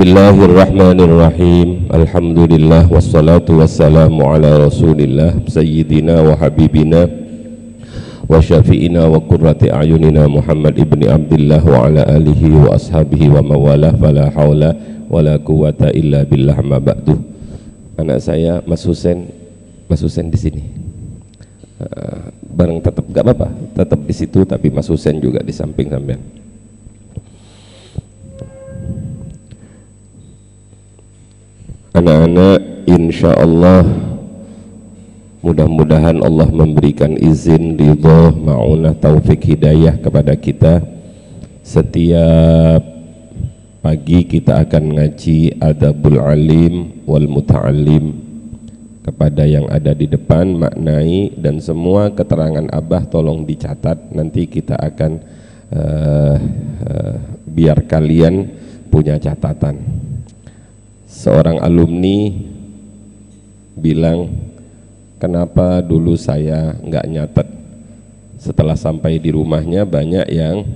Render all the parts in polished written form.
Bismillahirrahmanirrahim. Alhamdulillah wassalatu wassalamu ala Rasulillah sayyidina wa habibina wa syafi'ina wa qurrati a'yunina Muhammad ibni Abdullah wa ala alihi wa ashabihi wa mawalah fala hawla wala quwata illa billah ma ba'du. Anak saya Mas Husen di sini. Bareng tetap gak apa-apa, tetap di situ tapi Mas Husen juga di samping sampean. Anak-anak, insya Allah mudah-mudahan Allah memberikan izin, ridho, ma'unah, taufik, hidayah kepada kita. Setiap pagi kita akan ngaji adabul alim wal muta'alim. Kepada yang ada di depan maknai, dan semua keterangan Abah tolong dicatat. Nanti kita akan biar kalian punya catatan. Seorang alumni bilang, kenapa dulu saya nggak nyatet? Setelah sampai di rumahnya banyak yang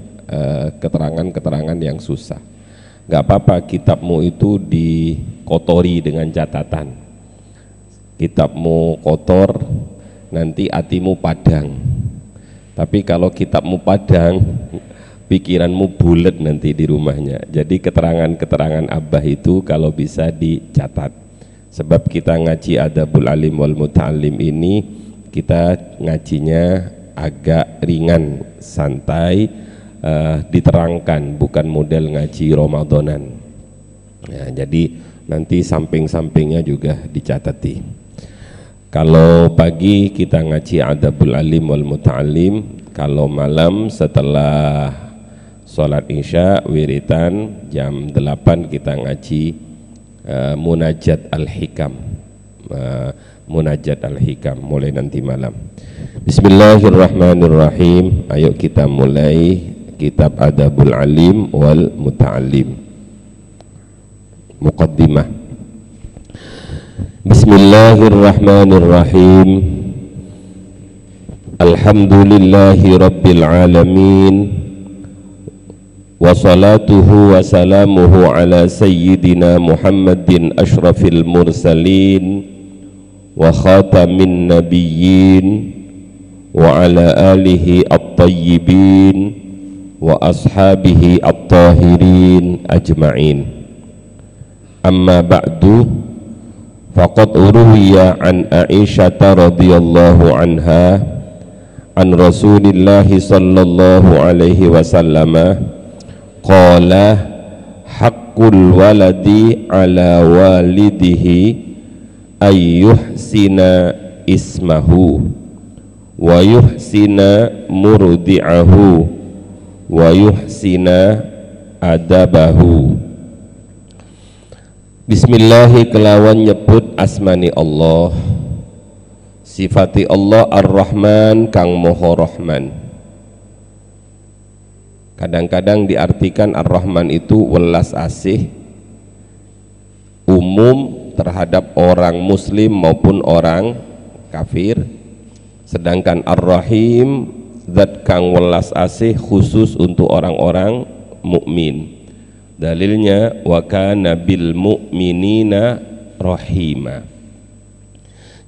keterangan-keterangan yang susah. Nggak apa-apa, kitabmu itu dikotori dengan catatan. Kitabmu kotor, nanti hatimu padang. Tapi kalau kitabmu padang, pikiranmu bulat nanti di rumahnya. Jadi keterangan-keterangan Abah itu kalau bisa dicatat. Sebab kita ngaji adabul alim wal muta'alim ini, kita ngajinya agak ringan, santai, diterangkan, bukan model ngaji Ramadanan. Ya, jadi nanti samping-sampingnya juga dicatati. Kalau pagi kita ngaji adabul alim wal muta'alim, kalau malam setelah sholat isya wiritan jam 8 kita ngaji munajat al-hikam, munajat al-hikam mulai nanti malam. Bismillahirrahmanirrahim. Ayo kita mulai kitab adabul alim wal muta'alim. Muqaddimah. Bismillahirrahmanirrahim. Alhamdulillahi rabbil alamin, wa salatuhu wa salamuhu ala sayyidina Muhammadin ashrafil mursalin wa khatamin nabiyyin wa ala alihi at-tayyibin wa ashabihi at-tahirin ajma'in. Amma ba'du, faqad uruwiya an Aisyah radhiyallahu anha an Rasulillahi sallallahu alaihi wasallam qala haqqul waladi ala walidihi ayyuhsina ismahu wa yuhsina murdi'ahu wa yuhsina adabahu. Bismillahi kelawan nyebut asmani Allah, sifati Allah ar-Rahman kang moho Rahman. Kadang-kadang diartikan ar-Rahman itu welas asih umum terhadap orang muslim maupun orang kafir, sedangkan ar-Rahim zat kang welas asih khusus untuk orang-orang mukmin. Dalilnya wa kana bil mu'minina rahima.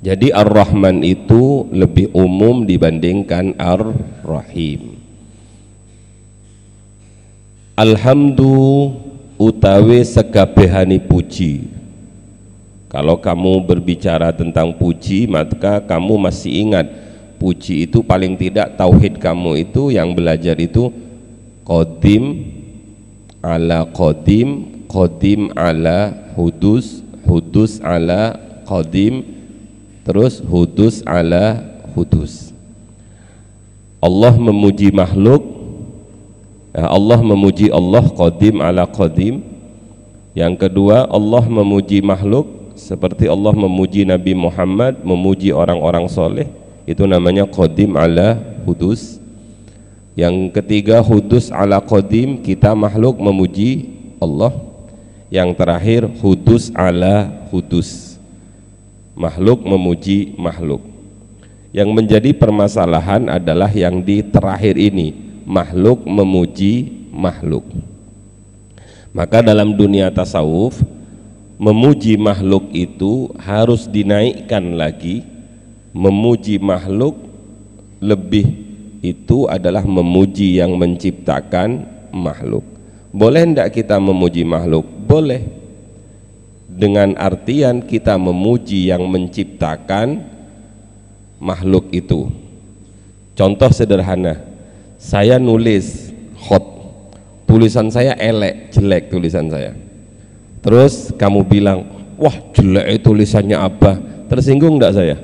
Jadi ar-Rahman itu lebih umum dibandingkan ar-Rahim. Alhamdu utawi sekabehani puji. Kalau kamu berbicara tentang puji, maka kamu masih ingat puji itu paling tidak tauhid kamu itu yang belajar itu qadim ala qadim, qadim ala hudus, hudus ala qadim, terus hudus ala hudus. Allah memuji makhluk, Allah memuji Allah qadim ala qadim. Yang kedua, Allah memuji makhluk seperti Allah memuji Nabi Muhammad, memuji orang-orang soleh, itu namanya qadim ala hudus. Yang ketiga, hudus ala qadim, kita makhluk memuji Allah. Yang terakhir, hudus ala hudus, makhluk memuji makhluk. Yang menjadi permasalahan adalah yang di terakhir ini, makhluk memuji makhluk. Maka dalam dunia tasawuf, memuji makhluk itu harus dinaikkan lagi. Memuji makhluk lebih itu adalah memuji yang menciptakan makhluk. Boleh enggak kita memuji makhluk? Boleh, dengan artian kita memuji yang menciptakan makhluk itu. Contoh sederhana, saya nulis hot, tulisan saya elek, jelek tulisan saya, terus kamu bilang, wah jelek tulisannya Abah, tersinggung enggak saya?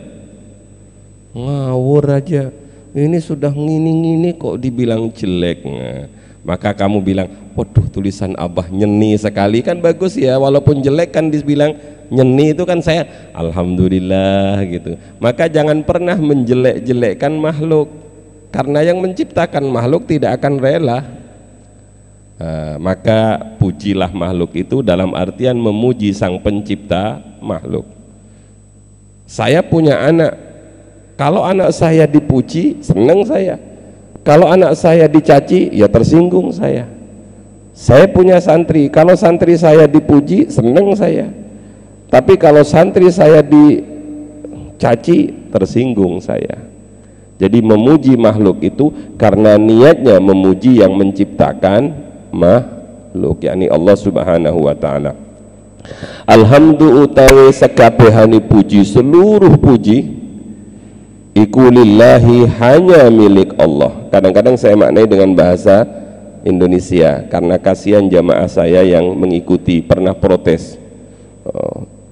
Ngawur aja, ini sudah ngini-ngini kok dibilang jelek. Nah, maka kamu bilang, waduh tulisan Abah nyeni sekali, kan bagus ya, walaupun jelek kan dibilang nyeni, itu kan saya alhamdulillah gitu. Maka jangan pernah menjelek-jelekkan makhluk, karena yang menciptakan makhluk tidak akan rela. Maka pujilah makhluk itu dalam artian memuji sang pencipta makhluk. Saya punya anak, kalau anak saya dipuji senang saya, kalau anak saya dicaci ya tersinggung saya. Saya punya santri, kalau santri saya dipuji senang saya, tapi kalau santri saya dicaci tersinggung saya. Jadi memuji makhluk itu karena niatnya memuji yang menciptakan makhluk, yakni Allah Subhanahu wa ta'ala. Alhamdu utawi sekabehani puji, seluruh puji iku lillahi, hanya milik Allah. Kadang-kadang saya maknai dengan bahasa Indonesia karena kasihan jamaah saya yang mengikuti pernah protes,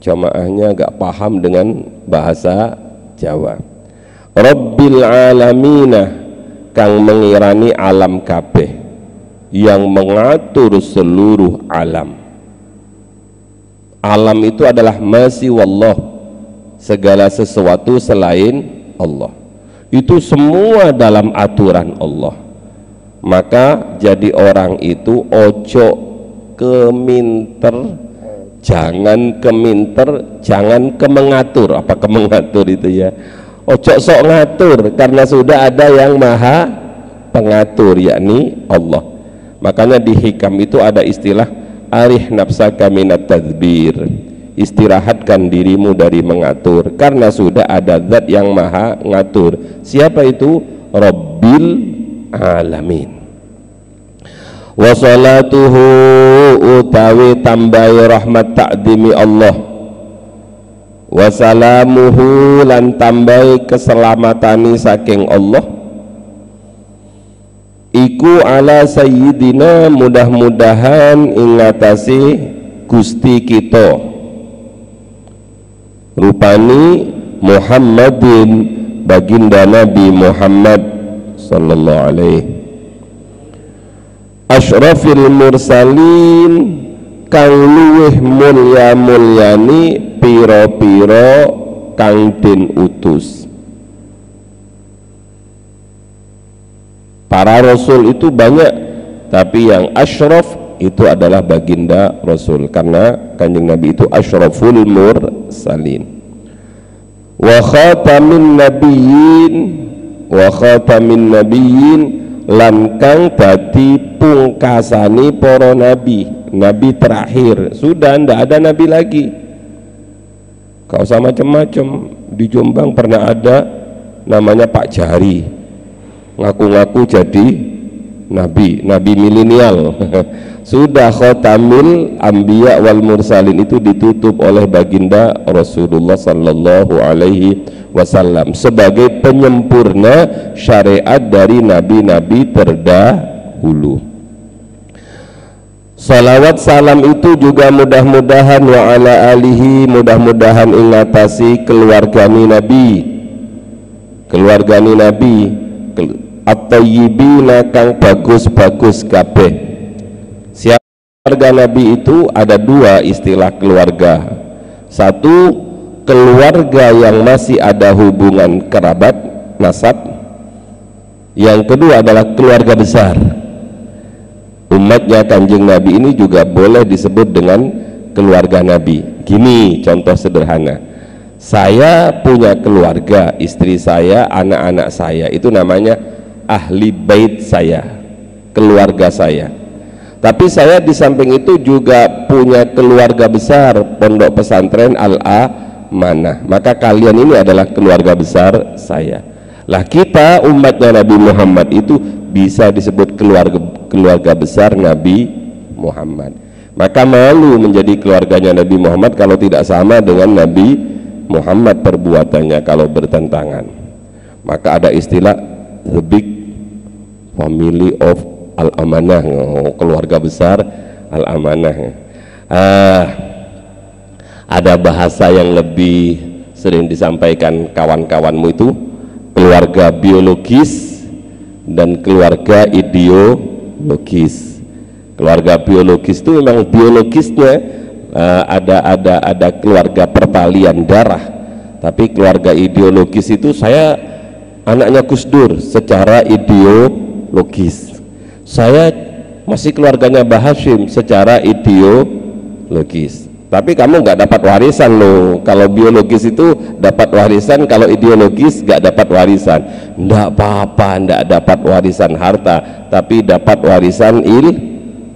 jamaahnya gak paham dengan bahasa Jawa. Rabbil alamina, kang mengirani alam kabeh, yang mengatur seluruh alam. Alam itu adalah masih wallah, segala sesuatu selain Allah, itu semua dalam aturan Allah. Maka jadi orang itu ojo keminter, jangan keminter, jangan kemengatur. Apa kemengatur itu ya? Ojo sok ngatur, karena sudah ada yang maha pengatur, yakni Allah. Makanya di hikam itu ada istilah arih nafsaka minat tadbir, istirahatkan dirimu dari mengatur, karena sudah ada zat yang maha ngatur. Siapa itu? Rabbil alamin. Wa salatuhu utawi tambahi rahmat takdimi Allah, wa salamuhu lan tambahi keselamatani saking Allah, iku ala sayyidina, mudah-mudahan ingatasi Gusti kita rupani Muhammadin, baginda Nabi Muhammad sallallahu alaihi asyrafil mursalin, kang luweh mulya-mulyani piro-piro kang den utus. Para rasul itu banyak, tapi yang asyraf itu adalah baginda Rasul, karena kanjeng Nabi itu asyraful mursalin. Wa khatamin nabiyyin, wa khatamin nabiyyin, lan kang dadi pungkasani para nabi, nabi terakhir. Sudah ndak ada nabi lagi. Gak usah macam-macam. Di Jombang pernah ada namanya Pak Jari, ngaku-ngaku jadi nabi, nabi milenial. Sudah khatamul anbiya wal mursalin itu ditutup oleh baginda Rasulullah sallallahu alaihi wasallam sebagai penyempurna syariat dari nabi-nabi terdahulu. Salawat salam itu juga mudah-mudahan wa ala alihi, mudah-mudahan ingatasi keluargani Nabi, keluargani Nabi at-tayyibina kang bagus-bagus kabeh. Siapa keluarga Nabi itu? Ada dua istilah keluarga. Satu, keluarga yang masih ada hubungan kerabat nasab. Yang kedua adalah keluarga besar. Umatnya Kanjeng Nabi ini juga boleh disebut dengan keluarga Nabi. Gini contoh sederhana, saya punya keluarga, istri saya, anak-anak saya, itu namanya ahli bait saya, keluarga saya. Tapi saya di samping itu juga punya keluarga besar, Pondok Pesantren Al-Amanah. Maka kalian ini adalah keluarga besar saya. Lah kita umatnya Nabi Muhammad itu bisa disebut keluarga besar Nabi Muhammad. Maka malu menjadi keluarganya Nabi Muhammad kalau tidak sama dengan Nabi Muhammad perbuatannya kalau bertentangan. Maka ada istilah the big family of Al-Amanah, keluarga besar Al-Amanah. Ada bahasa yang lebih sering disampaikan kawan-kawanmu itu keluarga biologis dan keluarga ideologis. Keluarga biologis itu memang biologisnya ada keluarga pertalian darah, tapi keluarga ideologis itu saya anaknya Gus Dur secara ideologis. Saya masih keluarganya Mbah Hashim secara ideologis. Tapi kamu nggak dapat warisan loh. Kalau biologis itu dapat warisan, kalau ideologis nggak dapat warisan. Nggak apa-apa, nggak dapat warisan harta, tapi dapat warisan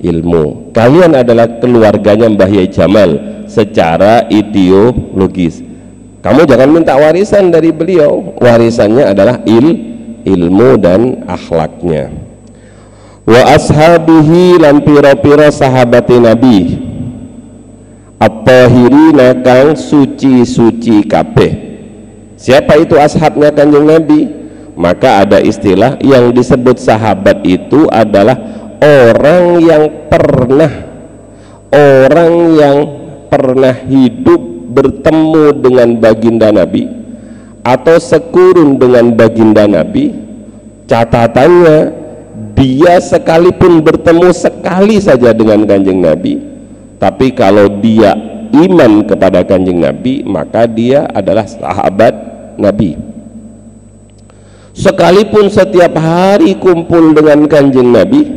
ilmu. Kalian adalah keluarganya Mbah Yai Jamal secara ideologis. Kamu jangan minta warisan dari beliau. Warisannya adalah ilmu dan akhlaknya. Wa ashabihi lan pira-pira sahabati Nabi at-tahirina kang suci-suci kabeh. Siapa itu ashabnya Kanjeng Nabi? Maka ada istilah yang disebut sahabat itu adalah orang yang pernah hidup bertemu dengan baginda Nabi atau sekurun dengan baginda Nabi. Catatannya, dia sekalipun bertemu sekali saja dengan Kanjeng Nabi, tapi kalau dia iman kepada Kanjeng Nabi, maka dia adalah sahabat Nabi. Sekalipun setiap hari kumpul dengan Kanjeng Nabi,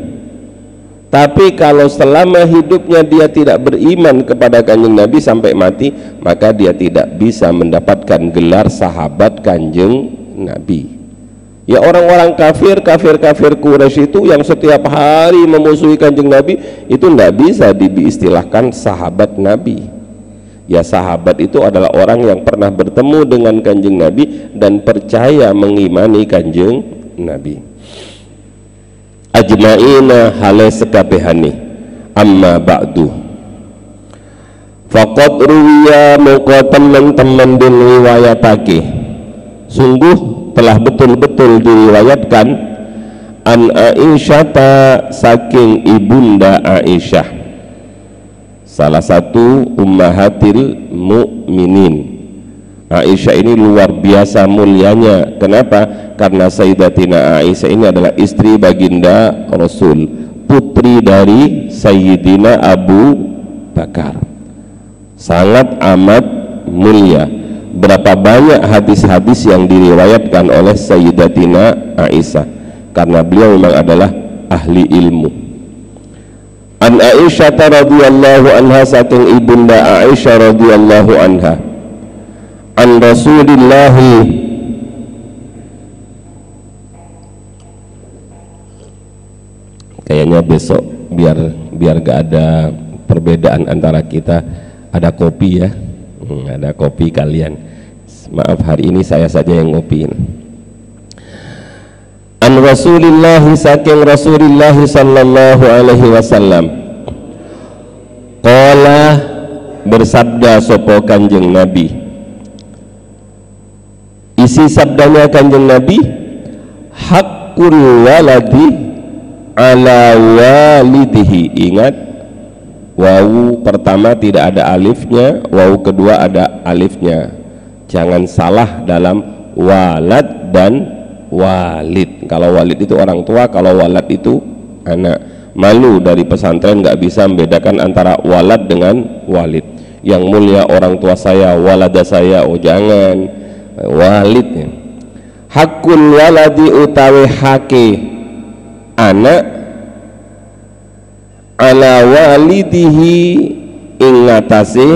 tapi kalau selama hidupnya dia tidak beriman kepada Kanjeng Nabi sampai mati, maka dia tidak bisa mendapatkan gelar sahabat Kanjeng Nabi. Ya orang-orang kafir Quraisy itu yang setiap hari memusuhi Kanjeng Nabi itu tidak bisa diistilahkan sahabat Nabi. Ya sahabat itu adalah orang yang pernah bertemu dengan Kanjeng Nabi dan percaya mengimani Kanjeng Nabi. Ajma'ina hale sekabehani amma ba'du. Faqad ruwiya mongko teman-teman den riwayatake. Sungguh telah betul-betul diriwayatkan an Aisyah saking ibunda Aisyah, salah satu ummahatil mukminin. Aisyah ini luar biasa mulianya. Kenapa? Karena Sayyidatina Aisyah ini adalah istri baginda Rasul, putri dari Sayyidina Abu Bakar, sangat amat mulia. Berapa banyak hadis-hadis yang diriwayatkan oleh Sayyidatina Aisyah, karena beliau memang adalah ahli ilmu. An Aisyah radhiyallahu anha saking ibunda Aisyah radhiyallahu anha an Rasulillah, kayaknya besok biar gak ada perbedaan antara kita, ada kopi ya. Ada kopi kalian. Maaf hari ini saya saja yang ngopiin. An Rasulillah saking Rasulillah sallallahu alaihi wasallam. Qala bersabda sapa Kanjeng Nabi. Isi sabdanya Kanjeng Nabi, haqqul waladi ala walidihi. Ingat, wawu pertama tidak ada alifnya, wawu kedua ada alifnya. Jangan salah dalam walad dan walid. Kalau walid itu orang tua, kalau walad itu anak. Malu dari pesantren nggak bisa membedakan antara walad dengan walid. Yang mulia orang tua saya, walada saya, oh jangan, walid. Hakul waladi utawi hake anak ala walidihi ing ngatasi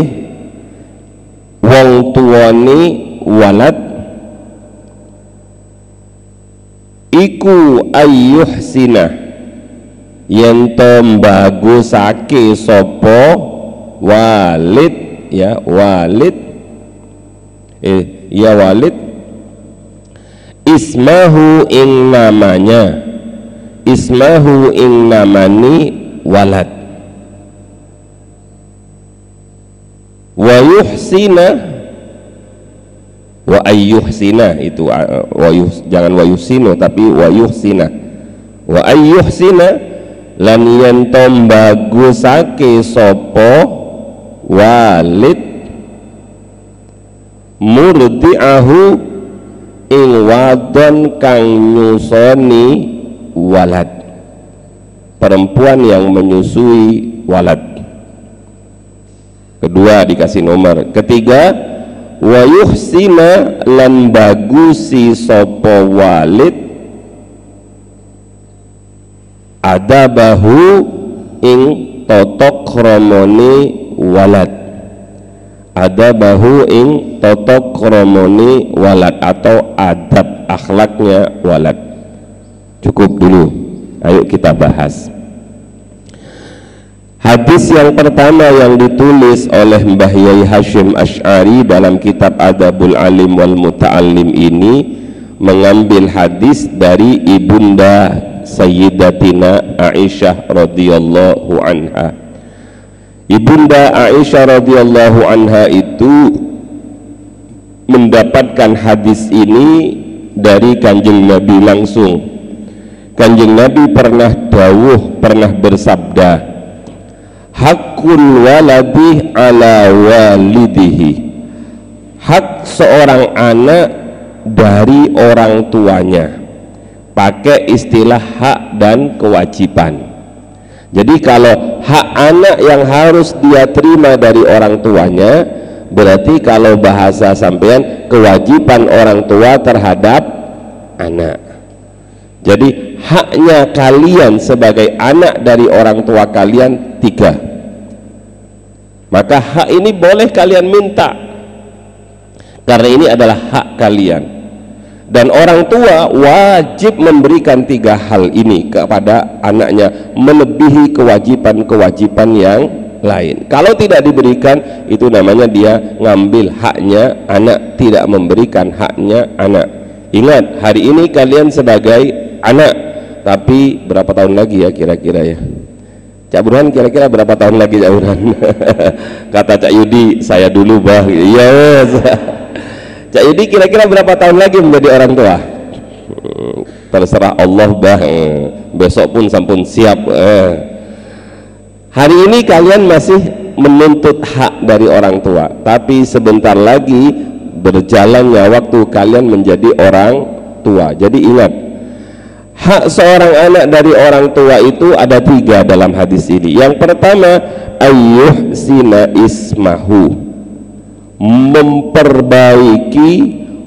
wong tuwani walad iku ayyuhsina yen to bagusake sapa walid, ya walid, ya walid, ismahu ing namanya, ismahu ing namani walad, wa yuhsina, wa ayyuhsina, itu jangan wa yuhsinu tapi wa yuhsina, wa ayyuhsina lan yen to bagusake sapa walid murdi'ahu ing wadon kang nyusoni walad, perempuan yang menyusui walad. Kedua dikasih nomor. Ketiga, wa yuhsina lan bagusi sapa walid adabahu ing totok kromoni walad, adabahu ing totok kromoni walad atau adab akhlaknya walad. Cukup dulu, ayo kita bahas hadis yang pertama yang ditulis oleh Mbah Yai Hashim Asy'ari dalam kitab Adabul Alim wal Muta'allim ini mengambil hadis dari ibunda Sayyidatina Aisyah radhiyallahu anha. Ibunda Aisyah radhiyallahu anha itu mendapatkan hadis ini dari Kanjeng Nabi langsung. Kanjeng Nabi pernah dawuh, pernah bersabda, hakul waladi ala walidihi, hak seorang anak dari orang tuanya, pakai istilah hak dan kewajiban. Jadi kalau hak anak yang harus dia terima dari orang tuanya, berarti kalau bahasa sampean kewajiban orang tua terhadap anak. Jadi haknya kalian sebagai anak dari orang tua kalian 3. Maka hak ini boleh kalian minta, karena ini adalah hak kalian, dan orang tua wajib memberikan 3 hal ini kepada anaknya, melebihi kewajiban-kewajiban yang lain. Kalau tidak diberikan, itu namanya dia ngambil haknya anak, tidak memberikan haknya anak. Ingat, hari ini kalian sebagai anak, tapi berapa tahun lagi ya kira-kira ya? Cak Burhan kira-kira berapa tahun lagi Cak Burhan? Kata Cak Yudi, saya dulu bah. Iya. Cak Yudi kira-kira berapa tahun lagi menjadi orang tua? Terserah Allah bah. Besok pun sampun siap. Hari ini kalian masih menuntut hak dari orang tua, tapi sebentar lagi berjalannya waktu kalian menjadi orang tua. Jadi ingat, hak seorang anak dari orang tua itu ada 3 dalam hadis ini. Yang pertama, ayyuhsina ismahu, memperbaiki,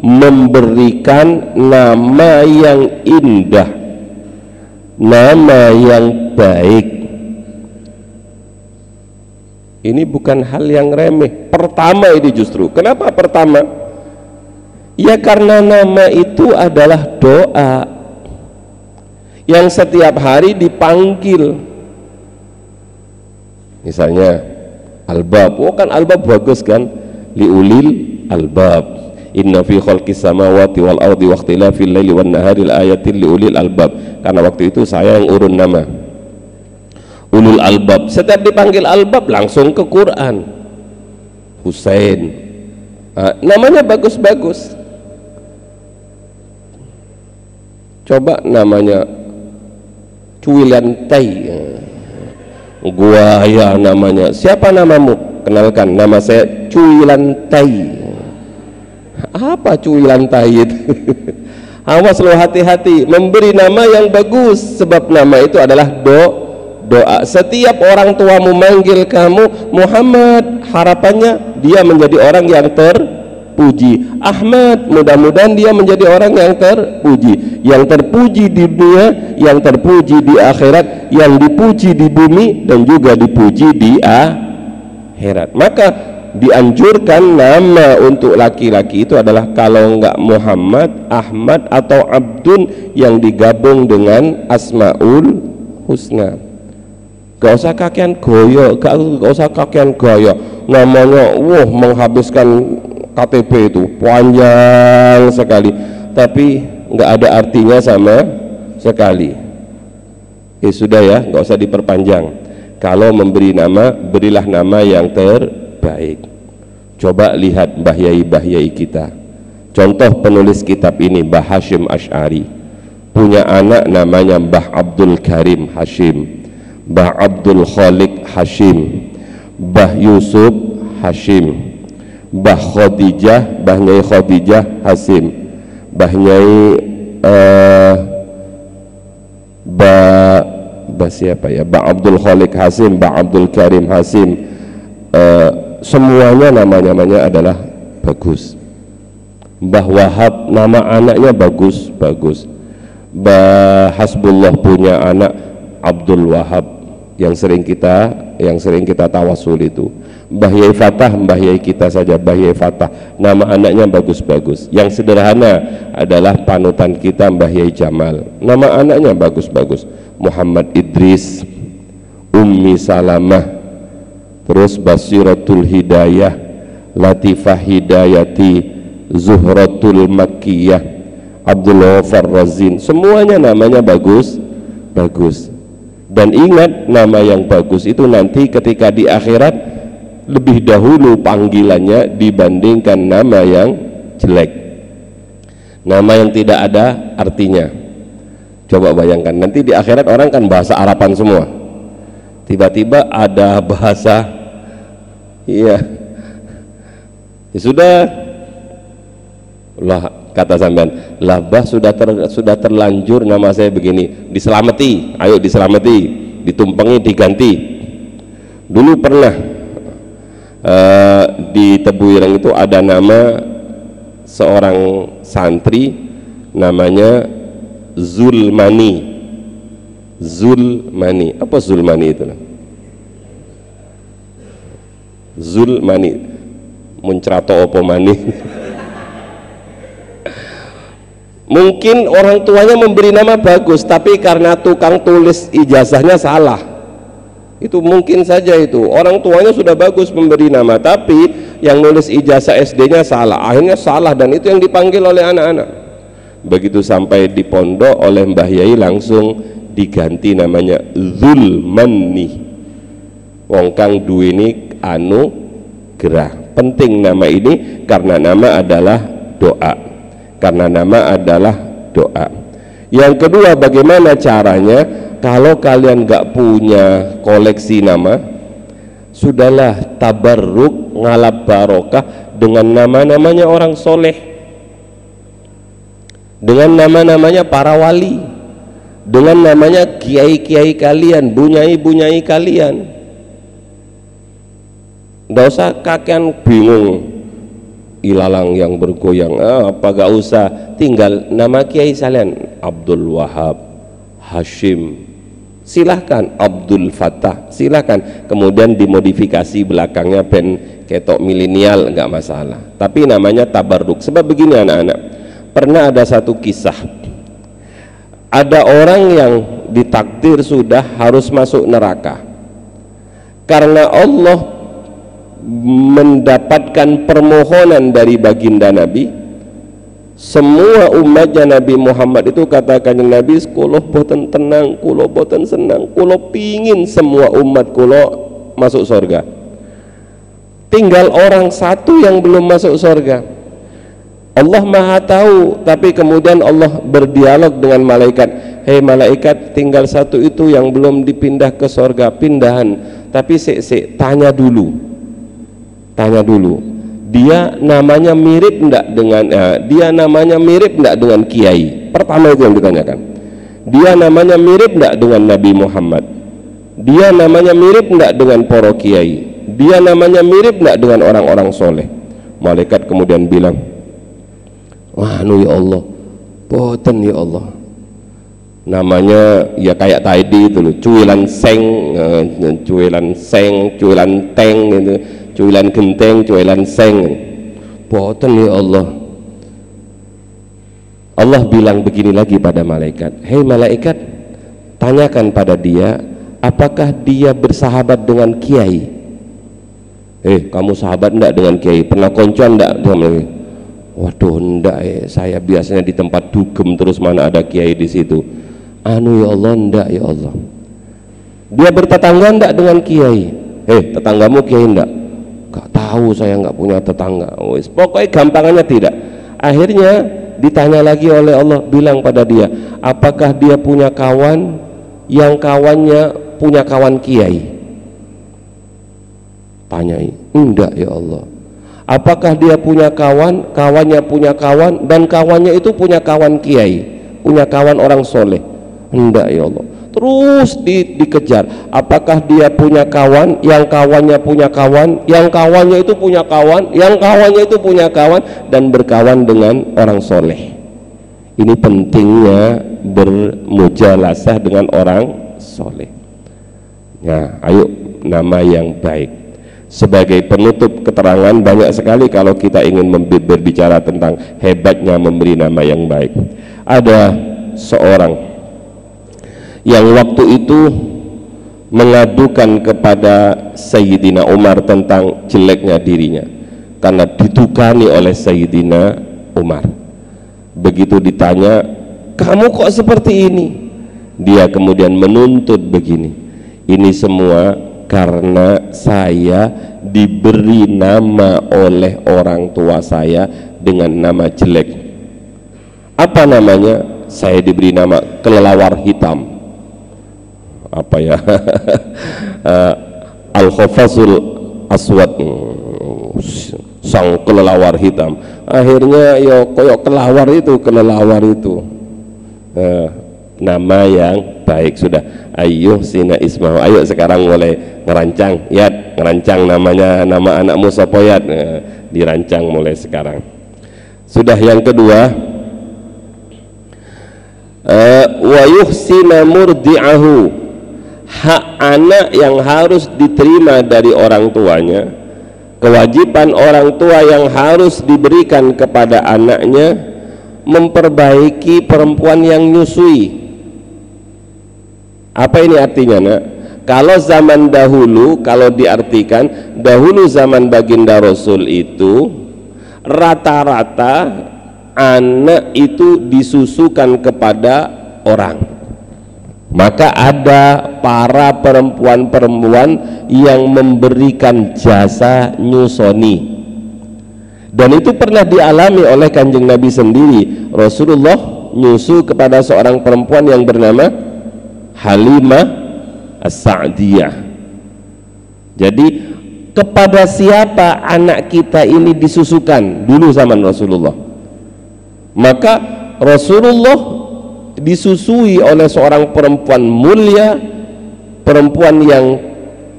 memberikan nama yang indah, nama yang baik. Ini bukan hal yang remeh. Pertama ini justru. Kenapa pertama? Ya karena nama itu adalah doa yang setiap hari dipanggil. Misalnya albab, oh kan albab bagus kan, liulil albab, inna fi khalqis samawati wal ardi wa ikhtilafil laili wan nahari ayatin liulil albab. Karena waktu itu saya yang urun nama ulul albab. Setiap dipanggil albab langsung ke Quran. Husain, namanya bagus-bagus. Coba namanya Cuilantai, gua ya namanya. Siapa namamu? Kenalkan, nama saya Cuilantai. Apa Cuilantai itu? Awas lo, hati-hati memberi nama yang bagus, sebab nama itu adalah doa. Setiap orang tuamu manggil kamu Muhammad, harapannya dia menjadi orang yang terpuji. Ahmad, mudah-mudahan dia menjadi orang yang terpuji, yang terpuji di dunia, yang terpuji di akhirat, yang dipuji di bumi dan juga dipuji di akhirat. Maka dianjurkan nama untuk laki-laki itu adalah kalau enggak Muhammad, Ahmad atau Abdun yang digabung dengan Asmaul Husna. Gak usah kakean goyo, gak usah kakean gaya. Namanya menghabiskan KTP itu panjang sekali, tapi nggak ada artinya sama sekali. Sudah ya, nggak usah diperpanjang. Kalau memberi nama, berilah nama yang terbaik. Coba lihat Mbah Yai kita. Contoh penulis kitab ini, Mbah Hashim Asy'ari, punya anak namanya Mbah Abdul Karim Hashim, Mbah Abdul Khaliq Hashim, Mbah Yusuf Hashim, Mbah Khadijah, Mbah Nyai Khadijah Hasim, Mbah Nyai Mbah siapa ya, Mbah Abdul Khaliq Hasim, Mbah Abdul Karim Hasim, semuanya namanya adalah bagus. Mbah Wahab, nama anaknya bagus. Mbah Hasbullah punya anak Abdul Wahab yang sering kita tawasul itu. Mbah Yai Fatah, Mbah Yai kita saja, Mbah Yai Fatah, nama anaknya bagus-bagus. Yang sederhana adalah panutan kita Mbah Yai Jamal, nama anaknya bagus-bagus. Muhammad Idris, Ummi Salamah, terus Basiratul Hidayah, Latifah Hidayati, Zuhratul Makkiyah, Abdul Ghafar Razin, semuanya namanya bagus. Dan ingat, nama yang bagus itu nanti ketika di akhirat lebih dahulu panggilannya dibandingkan nama yang jelek, nama yang tidak ada artinya. Coba bayangkan, nanti di akhirat orang kan bahasa Araban semua, tiba-tiba ada bahasa ya sudah lah, kata sampean lah, bah sudah terlanjur nama saya begini, diselamati, ayo diselamati, ditumpengi, diganti. Dulu pernah di Tebuireng itu ada nama seorang santri namanya Zulmani. Apa Zulmani itu? Zulmani muncrato opo mani. Mungkin orang tuanya memberi nama bagus, tapi karena tukang tulis ijazahnya salah. Itu mungkin saja, itu orang tuanya sudah bagus memberi nama, tapi yang nulis ijazah SD-nya salah, akhirnya salah, dan itu yang dipanggil oleh anak-anak. Begitu sampai di pondok oleh Mbah Yai langsung diganti namanya Zulmani. Wong kang duweni anu gerah. Penting nama ini karena nama adalah doa. Yang kedua, bagaimana caranya? Kalau kalian nggak punya koleksi nama, sudahlah tabarruk, ngalap barokah dengan nama-namanya orang soleh, dengan nama-namanya para wali, dengan namanya kiai-kiai kalian, bunyai-bunyai kalian. Nggak usah kakean bingung ilalang yang bergoyang, apa gak usah, tinggal nama kiai kalian, Abdul Wahab, Hashim, silahkan, Abdul Fattah, silahkan, kemudian dimodifikasi belakangnya pen ketok milenial, nggak masalah, tapi namanya tabarruk. Sebab begini anak-anak, pernah ada satu kisah, ada orang yang ditakdir sudah harus masuk neraka karena Allah mendapatkan permohonan dari baginda Nabi. Semua umatnya Nabi Muhammad itu katakan Nabi, kulo boten tenang, kulo boten senang, kulo pingin semua umat kulo masuk surga. Tinggal orang satu yang belum masuk surga. Allah Maha tahu, tapi kemudian Allah berdialog dengan malaikat, hei malaikat, tinggal satu itu yang belum dipindah ke surga, pindahan, tapi tanya dulu, dia namanya mirip enggak dengan kiai. Pertama itu yang ditanyakan, dia namanya mirip enggak dengan Nabi Muhammad, dia namanya mirip enggak dengan para kiai, dia namanya mirip enggak dengan orang-orang soleh. Malaikat kemudian bilang, wah ya Allah, boten ya Allah, namanya ya kayak tadi itu loh, cuilan teng gitu, cuilan genteng, cuilan seng, boten ya Allah. Allah bilang begini lagi pada malaikat, hei malaikat, tanyakan pada dia apakah dia bersahabat dengan kiai? Kamu sahabat enggak dengan kiai? Pernah koncoan enggak dengan kiai? Waduh, enggak, saya biasanya di tempat dugem, terus mana ada kiai di situ. Anu ya Allah, enggak ya Allah. Dia bertetangga enggak dengan kiai? Tetanggamu kiai enggak? Enggak tahu, saya enggak punya tetangga. Pokoknya gampangannya tidak. Akhirnya ditanya lagi oleh Allah, bilang pada dia, apakah dia punya kawan yang kawannya punya kawan kiai? Tanyai, enggak ya Allah. Apakah dia punya kawan, kawannya punya kawan, dan kawannya itu punya kawan kiai, punya kawan orang soleh? Enggak ya Allah. Terus dikejar, apakah dia punya kawan yang kawannya punya kawan, yang kawannya itu punya kawan, yang kawannya itu punya kawan, dan berkawan dengan orang soleh? Ini pentingnya bermujalasah dengan orang soleh. Ya, ayo, nama yang baik. Sebagai penutup keterangan, banyak sekali kalau kita ingin berbicara tentang hebatnya memberi nama yang baik. Ada seorang yang waktu itu mengadukan kepada Sayyidina Umar tentang jeleknya dirinya karena ditukani oleh Sayyidina Umar. Begitu ditanya, kamu kok seperti ini? Dia kemudian menuntut begini, ini semua karena saya diberi nama oleh orang tua saya dengan nama jelek. Apa namanya? Saya diberi nama kelelawar hitam. Apa ya? Al-Khafazul Aswad, sang kelelawar hitam. Akhirnya ya koyok kelelawar itu. Nama yang baik sudah. Ayo sina ismahu. Ayo sekarang mulai ngerancang, ngerancang namanya, nama anakmu sapa Yat? Dirancang mulai sekarang. Sudah. Yang kedua, wa yuhsina murdi'ahu, hak anak yang harus diterima dari orang tuanya, kewajiban orang tua yang harus diberikan kepada anaknya, memperbaiki perempuan yang nyusui. Apa ini artinya, nak? Kalau zaman dahulu, kalau diartikan dahulu zaman baginda Rasul itu rata-rata anak itu disusukan kepada orang. Maka ada para perempuan-perempuan yang memberikan jasa nyusoni, dan itu pernah dialami oleh Kanjeng Nabi sendiri. Rasulullah nyusu kepada seorang perempuan yang bernama Halimah As-Sa'diyah. Jadi kepada siapa anak kita ini disusukan dulu zaman Rasulullah? Maka Rasulullah disusui oleh seorang perempuan mulia, perempuan yang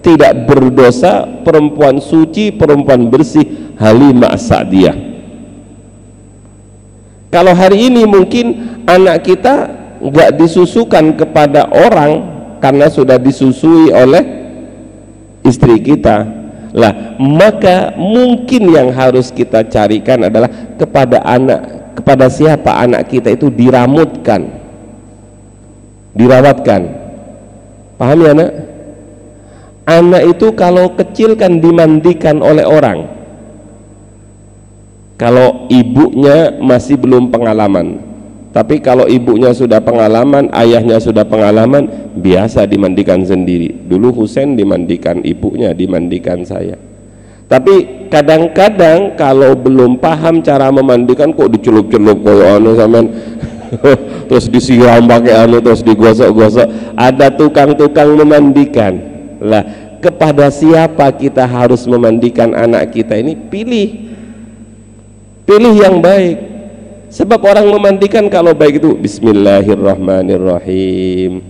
tidak berdosa, perempuan suci, perempuan bersih, Halimah As-Sa'diyah. Kalau hari ini mungkin anak kita nggak disusukan kepada orang karena sudah disusui oleh istri kita lah, maka mungkin yang harus kita carikan adalah kepada siapa anak kita itu dirawatkan. Paham ya, nak? Anak itu kalau kecil kan dimandikan oleh orang. Kalau ibunya masih belum pengalaman, tapi kalau ibunya sudah pengalaman, ayahnya sudah pengalaman, biasa dimandikan sendiri. Dulu Husain dimandikan ibunya, dimandikan saya. Tapi kadang-kadang kalau belum paham cara memandikan, kok dicelup-celup koyo anu sampean. Terus disiram pakai anu, terus digosok-gosok. Ada tukang-tukang memandikan. Lah, kepada siapa kita harus memandikan anak kita ini? Pilih yang baik. Sebab orang memandikan kalau baik itu Bismillahirrahmanirrahim,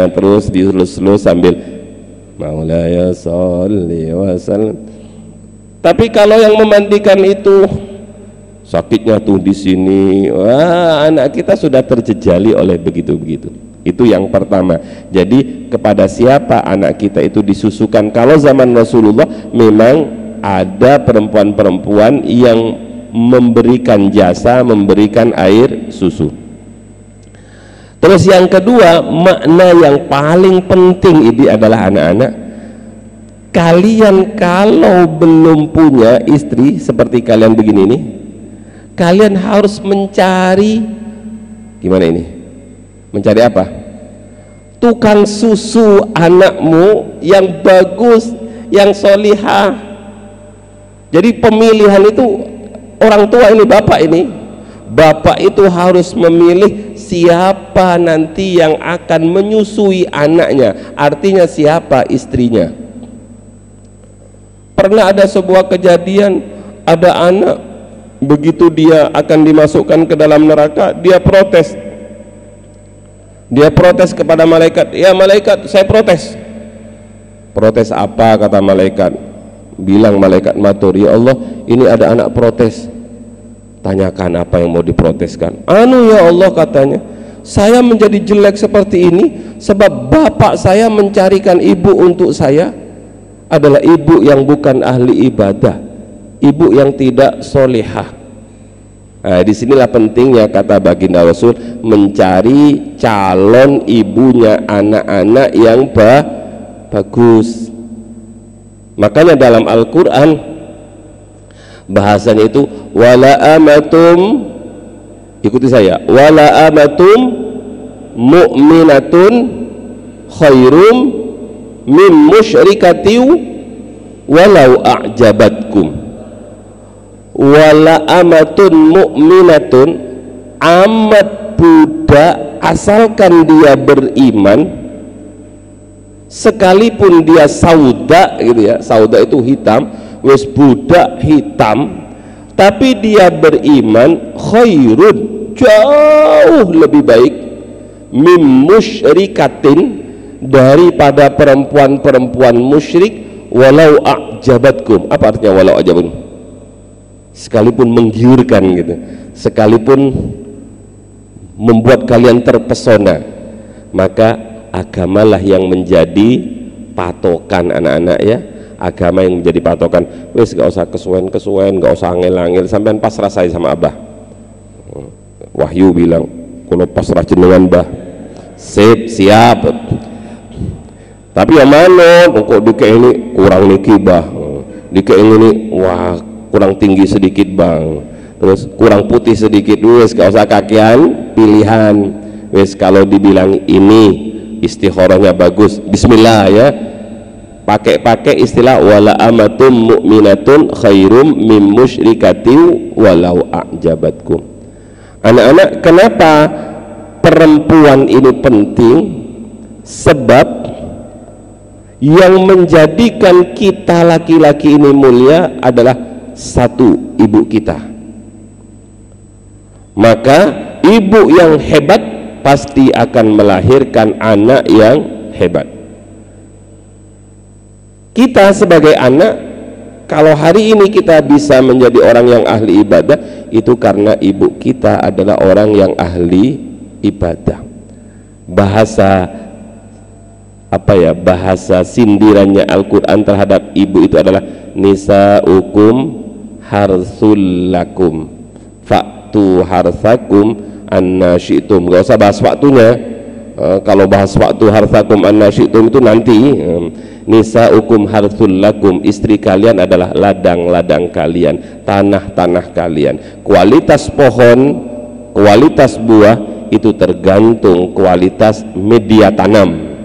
terus dilus-lus sambil Maulaya sholli wa sallim. Tapi kalau yang memandikan itu sakitnya tuh di sini, wah, anak kita sudah terjejali oleh begitu-begitu. Itu yang pertama. Jadi kepada siapa anak kita itu disusukan? Kalau zaman Rasulullah memang ada perempuan-perempuan yang memberikan jasa, memberikan air susu. Terus yang kedua, makna yang paling penting ini adalah anak-anak, kalian kalau belum punya istri seperti kalian begini nih, kalian harus mencari, gimana ini? Mencari apa? Tukang susu anakmu yang bagus, yang solihah. Jadi pemilihan itu orang tua ini, bapak itu harus memilih siapa nanti yang akan menyusui anaknya, artinya siapa istrinya. Pernah ada sebuah kejadian, ada anak, begitu dia akan dimasukkan ke dalam neraka, dia protes kepada malaikat. Ya malaikat, saya protes. Protes apa, kata malaikat? Bilang malaikat matur, ya Allah, ini ada anak protes. Tanyakan apa yang mau diproteskan. Anu ya Allah, katanya, saya menjadi jelek seperti ini sebab bapak saya mencarikan ibu untuk saya adalah ibu yang bukan ahli ibadah, ibu yang tidak solihah. Nah, disinilah pentingnya kata baginda Rasul mencari calon ibunya anak-anak yang bagus. Makanya dalam Al-Quran bahasanya itu wala amatum, ikuti saya, wala amatum mu'minatun khairum min musyrikatiu walau a'jabatkum. Wala amatun mu'minatun, amat budak asalkan dia beriman, sekalipun dia sauda gitu ya, sauda itu hitam, wis budak hitam tapi dia beriman, khairun, jauh lebih baik, mim musyrikatin, daripada perempuan-perempuan musyrik, walau a'jabatkum. Apa artinya walau a'jabatkum? Sekalipun menggiurkan gitu, sekalipun membuat kalian terpesona, maka agamalah yang menjadi patokan anak-anak ya, agama yang menjadi patokan. Wis gak usah kesuwen, gak usah angel-angel, sampean pasrah saya sama Abah. Wahyu bilang, kalau pasrah jenengan Bah, siap. Tapi yang mana kok dike ini kurang niki Bah, dike ini wah kurang tinggi sedikit Bang, terus kurang putih sedikit. Wis gak usah kakian pilihan, wis kalau dibilang ini istikharahnya bagus, bismillah ya, pakai istilah wala amatum mu'minatun khairum mim musyrikatiu walau a'jabatkum. Anak-anak, kenapa perempuan ini penting? Sebab yang menjadikan kita laki-laki ini mulia adalah satu, ibu kita. Maka ibu yang hebat pasti akan melahirkan anak yang hebat. Kita sebagai anak, kalau hari ini kita bisa menjadi orang yang ahli ibadah, itu karena ibu kita adalah orang yang ahli ibadah. Bahasa sindirannya Al-Quran terhadap ibu itu adalah nisa'ukum harsul lakum fa'tu harsakum anna syi'tum. Gak usah bahas waktunya, kalau bahas waktu harsakum anna syi'tum itu nanti. Nisa'ukum harsul lakum, istri kalian adalah ladang-ladang kalian, tanah-tanah kalian. Kualitas pohon, kualitas buah itu tergantung kualitas media tanam.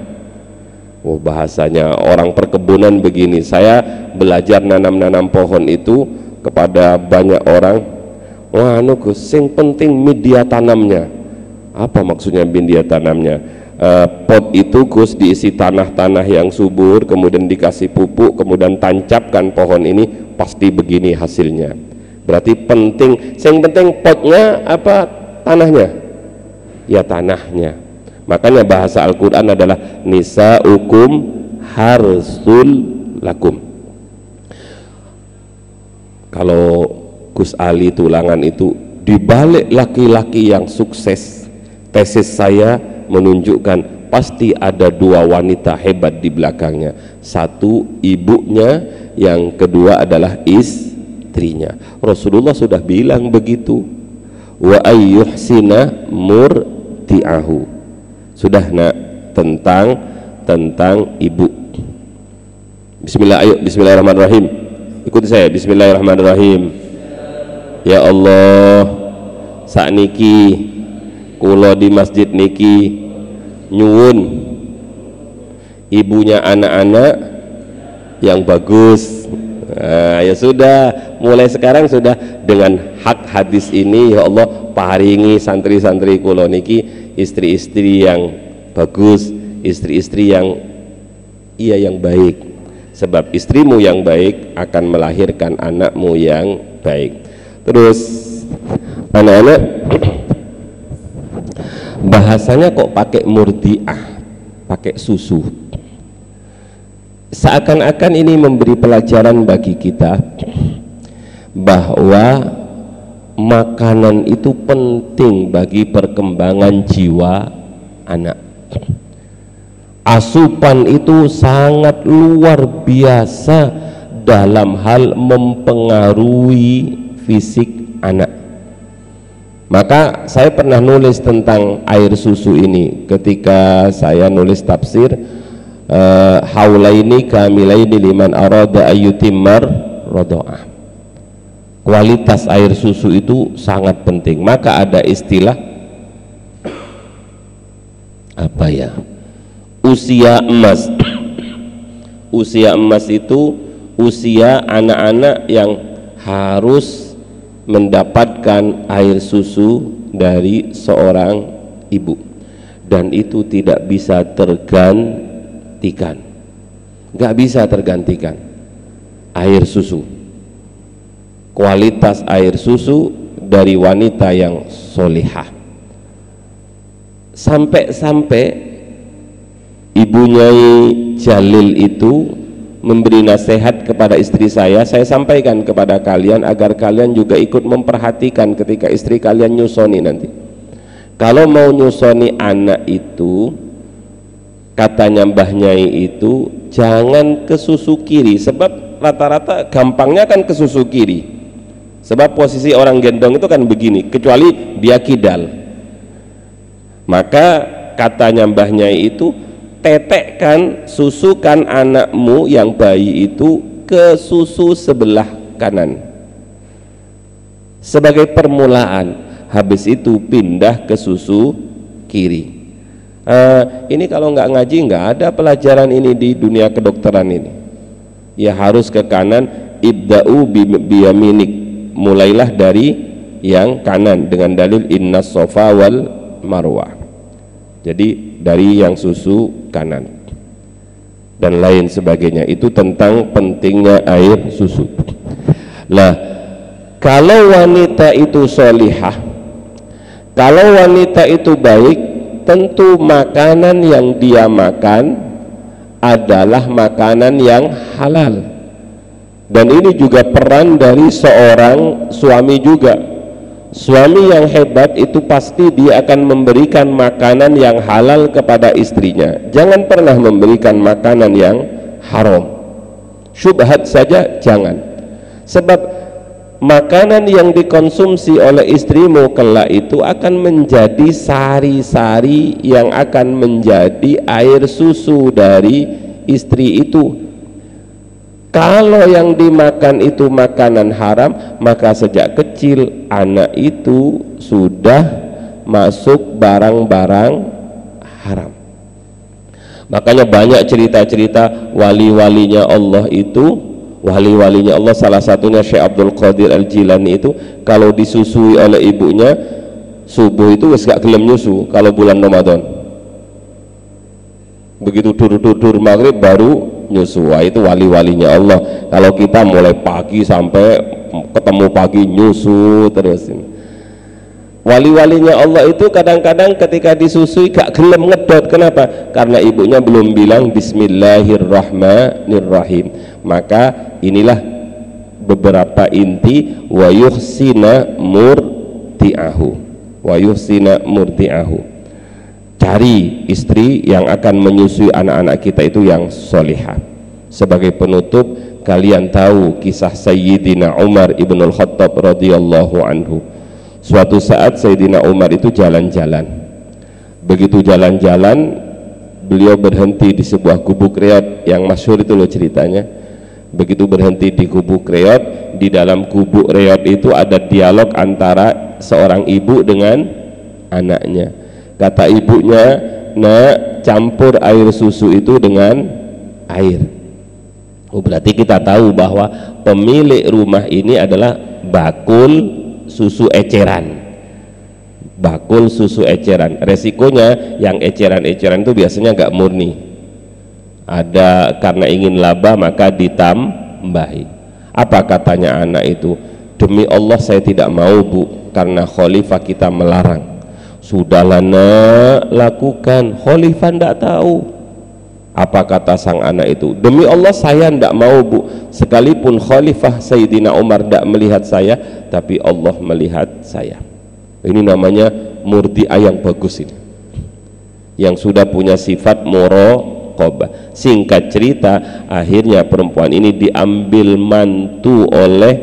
Oh, bahasanya orang perkebunan begini, saya belajar nanam-nanam pohon itu kepada banyak orang. Wah Gus, sing penting media tanamnya. Apa maksudnya media tanamnya? Pot itu Gus diisi tanah-tanah yang subur, kemudian dikasih pupuk, kemudian tancapkan pohon ini, pasti begini hasilnya. Berarti penting, yang penting potnya apa tanahnya? Ya tanahnya. Makanya bahasa Al-Quran adalah nisa'ukum harsul lakum. Kalau Gus Ali Tulangan itu, dibalik laki-laki yang sukses, tesis saya menunjukkan pasti ada dua wanita hebat di belakangnya. Satu ibunya, yang kedua adalah istrinya. Rasulullah sudah bilang begitu, wa ayyuhsina murti'ahu, Sudah nak, tentang ibu. Bismillah, ayo bismillahirrahmanirrahim. Ikuti saya, bismillahirrahmanirrahim. Ya Allah, sakniki kula di masjid niki nyuwun ibunya anak-anak yang bagus. Nah, ya sudah, mulai sekarang sudah dengan hak hadis ini, ya Allah paringi santri-santri kula niki istri-istri yang bagus, istri-istri yang baik. Sebab istrimu yang baik akan melahirkan anakmu yang baik. Terus anak-anak bahasanya kok pakai murdiah, pakai susu. Seakan-akan ini memberi pelajaran bagi kita bahwa makanan itu penting bagi perkembangan jiwa anak. Asupan itu sangat luar biasa dalam hal mempengaruhi fisik anak. Maka saya pernah nulis tentang air susu ini ketika saya nulis tafsir haulaini kamilaini liman arada ayyutimmar radha'ah. Kualitas air susu itu sangat penting. Maka ada istilah apa ya? Usia emas. Usia emas itu usia anak-anak yang harus mendapatkan air susu dari seorang ibu, dan itu tidak bisa tergantikan, nggak bisa tergantikan air susu, kualitas air susu dari wanita yang solihah. Sampai-sampai Ibu Nyai Jalil itu memberi nasihat kepada istri saya sampaikan kepada kalian agar kalian juga ikut memperhatikan ketika istri kalian nyusoni nanti. Kalau mau nyusoni anak itu, katanya Mbah Nyai itu jangan ke susu kiri, sebab rata-rata gampangnya kan ke susu kiri, sebab posisi orang gendong itu kan begini, kecuali dia kidal. Maka katanya Mbah Nyai itu, tetekkan, susukan anakmu yang bayi itu ke susu sebelah kanan sebagai permulaan, habis itu pindah ke susu kiri. Ini kalau nggak ngaji nggak ada pelajaran ini di dunia kedokteran ini. Ya harus ke kanan, ibda'u biyaminik, mulailah dari yang kanan dengan dalil innas sofa wal marwah. Jadi dari yang susu kanan dan lain sebagainya. Itu tentang pentingnya air susu. Nah, kalau wanita itu solihah, kalau wanita itu baik, tentu makanan yang dia makan adalah makanan yang halal. Dan ini juga peran dari seorang suami juga. Suami yang hebat itu pasti dia akan memberikan makanan yang halal kepada istrinya. Jangan pernah memberikan makanan yang haram, syubhat saja jangan. Sebab makanan yang dikonsumsi oleh istrimu kelak itu akan menjadi sari-sari yang akan menjadi air susu dari istri itu. Kalau yang dimakan itu makanan haram, maka sejak kecil anak itu sudah masuk barang-barang haram. Makanya banyak cerita-cerita wali-walinya Allah itu, wali-walinya Allah salah satunya Syekh Abdul Qadir Al-Jilani itu, kalau disusui oleh ibunya subuh itu wis gak gelem nyusu kalau bulan Ramadan. Begitu dur maghrib baru nyusu. Wah, itu wali-walinya Allah. Kalau kita mulai pagi sampai ketemu pagi nyusu terus. Wali-walinya Allah itu kadang-kadang ketika disusui gak gelem ngedot. Kenapa? Karena ibunya belum bilang Bismillahirrahmanirrahim. Maka inilah beberapa inti wa yuhsina murdi'ahu, wa yuhsina murdi'ahu. Cari istri yang akan menyusui anak-anak kita itu yang solihah. Sebagai penutup, kalian tahu kisah Sayyidina Umar ibn al-Khattab radhiyallahu anhu. Suatu saat Sayyidina Umar itu jalan-jalan, Begitu jalan-jalan, beliau berhenti di sebuah gubuk reot yang masyhur itu loh ceritanya. Begitu berhenti di gubuk reot, di dalam gubuk reot itu ada dialog antara seorang ibu dengan anaknya. Kata ibunya, "Nak, campur air susu itu dengan air." Oh, berarti kita tahu bahwa pemilik rumah ini adalah bakul susu eceran. Bakul susu eceran. Resikonya yang eceran-eceran itu biasanya nggak murni. Ada karena ingin laba maka ditambahi. Apa katanya anak itu? "Demi Allah saya tidak mau, Bu, karena khalifah kita melarang." "Sudahlah nak, lakukan, khalifah tidak tahu." Apa kata sang anak itu? "Demi Allah saya tidak mau, Bu, sekalipun khalifah Sayyidina Umar tidak melihat saya, tapi Allah melihat saya." Ini namanya murdi'ah yang bagus ini, yang sudah punya sifat muraqabah. Singkat cerita, akhirnya perempuan ini diambil mantu oleh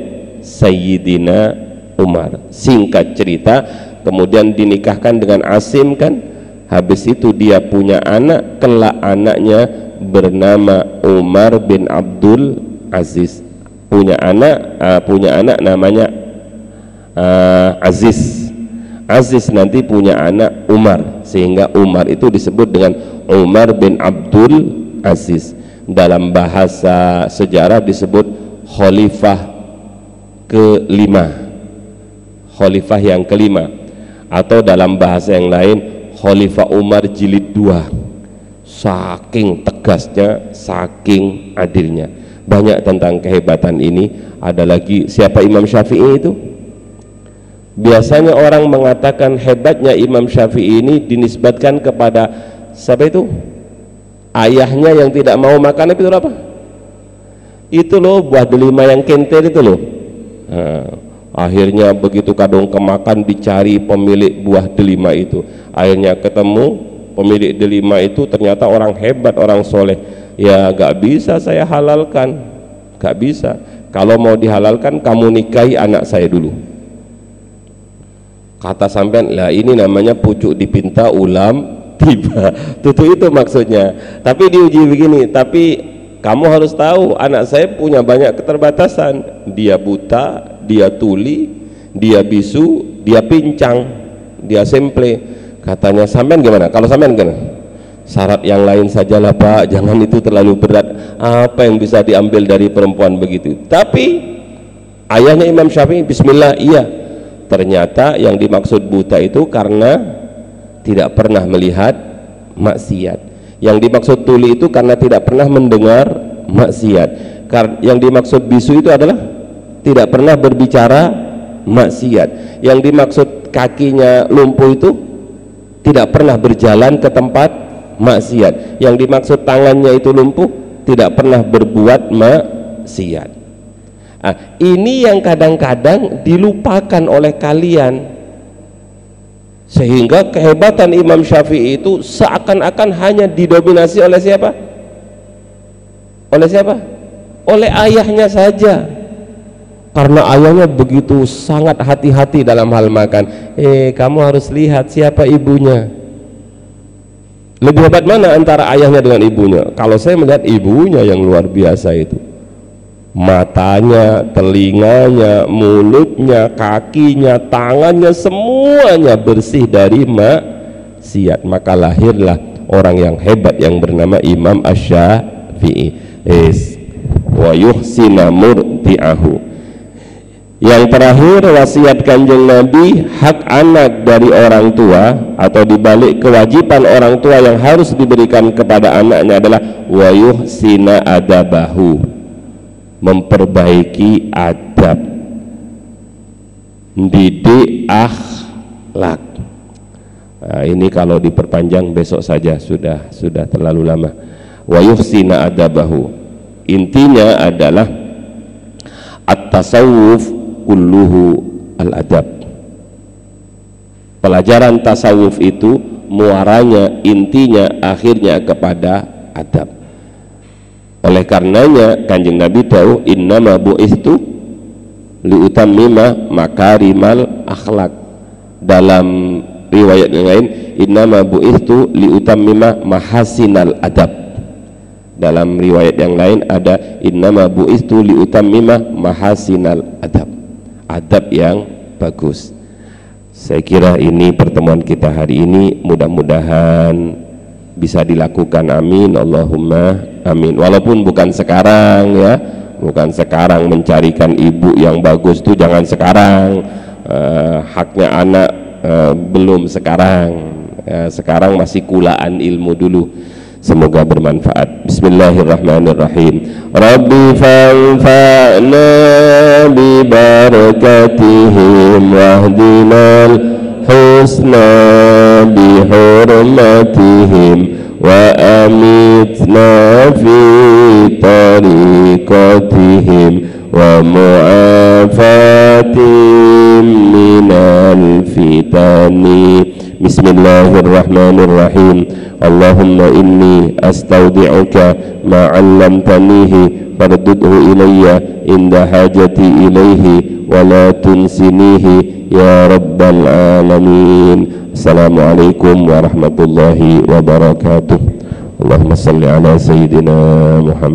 Sayyidina Umar. Singkat cerita, kemudian dinikahkan dengan Asim kan. Habis itu dia punya anak, kelak anaknya bernama Umar bin Abdul Aziz. Punya anak namanya Aziz. Aziz nanti punya anak Umar, sehingga Umar itu disebut dengan Umar bin Abdul Aziz. Dalam bahasa sejarah disebut khalifah kelima, khalifah yang kelima, atau dalam bahasa yang lain Khalifah Umar jilid 2. Saking tegasnya, saking adilnya. Banyak tentang kehebatan ini. Ada lagi, siapa Imam Syafi'i itu? Biasanya orang mengatakan hebatnya Imam Syafi'i ini dinisbatkan kepada siapa itu? Ayahnya yang tidak mau makan itu apa? Itu loh, buah delima yang kentir itu loh. Akhirnya begitu kadung kemakan dicari pemilik buah delima itu. Akhirnya ketemu pemilik delima itu, ternyata orang hebat, orang soleh. Ya gak bisa saya halalkan, gak bisa. Kalau mau dihalalkan kamu nikahi anak saya dulu. Kata sampean, lah ini namanya pucuk dipinta ulam tiba. Tutu itu maksudnya. Tapi diuji begini, tapi kamu harus tahu anak saya punya banyak keterbatasan. Dia buta, dia tuli, dia bisu, dia pincang, dia semple. Katanya sampean gimana? Kalau sampean gimana? Syarat yang lain sajalah Pak, jangan itu terlalu berat. Apa yang bisa diambil dari perempuan begitu? Tapi ayahnya Imam Syafi'i, bismillah, iya. Ternyata yang dimaksud buta itu karena tidak pernah melihat maksiat. Yang dimaksud tuli itu karena tidak pernah mendengar maksiat. Yang dimaksud bisu itu adalah tidak pernah berbicara maksiat. Yang dimaksud kakinya lumpuh itu tidak pernah berjalan ke tempat maksiat. Yang dimaksud tangannya itu lumpuh tidak pernah berbuat maksiat. Ini yang kadang-kadang dilupakan oleh kalian, sehingga kehebatan Imam Syafi'i itu seakan-akan hanya didominasi oleh siapa? Oleh siapa? Oleh ayahnya saja. Karena ayahnya begitu sangat hati-hati dalam hal makan. Kamu harus lihat siapa ibunya. Lebih hebat mana antara ayahnya dengan ibunya? Kalau saya melihat ibunya yang luar biasa itu. Matanya, telinganya, mulutnya, kakinya, tangannya, semuanya bersih dari maksiat. Maka lahirlah orang yang hebat yang bernama Imam Asy-Syafi'i. Wa yuhsina murdi'ahu. Yang terakhir, wasiat Kanjeng Nabi, hak anak dari orang tua atau dibalik kewajiban orang tua yang harus diberikan kepada anaknya adalah wa yuhsina adabahu, memperbaiki adab, didik akhlak. Nah, ini kalau diperpanjang besok saja sudah terlalu lama. Wa yuhsina adabahu, intinya adalah at-tasawuf kulluhu al-adab. Pelajaran tasawuf itu muaranya, intinya, akhirnya kepada adab. Oleh karenanya Kanjeng Nabi tahu innama bu'istu liutammima makarimal akhlak. Dalam riwayat yang lain, innama bu'ithu liutammima mahasinal adab. Dalam riwayat yang lain ada innama bu'ithu liutammima mahasinal adab, adab yang bagus. Saya kira ini pertemuan kita hari ini, mudah-mudahan bisa dilakukan, amin, Allahumma amin. Walaupun bukan sekarang ya, bukan sekarang mencarikan ibu yang bagus itu, jangan sekarang, haknya anak belum sekarang, sekarang masih kulaan ilmu dulu. Semoga bermanfaat. Bismillahirrahmanirrahim. Rabbi fanfa'na bi barakatihim wahdinal husna bi hurmatihim wa amitna fi tariqatihim wa mu'afatim minal fitani. Bismillahirrahmanirrahim. Allahumma inni astaudi'uka ma 'allamtanihi fardudhu ilayya inda hajati ilayhi wa la tunsinihi ya rabbal alamin. Assalamualaikum warahmatullahi wabarakatuh. Allahumma salli ala sayyidina Muhammad.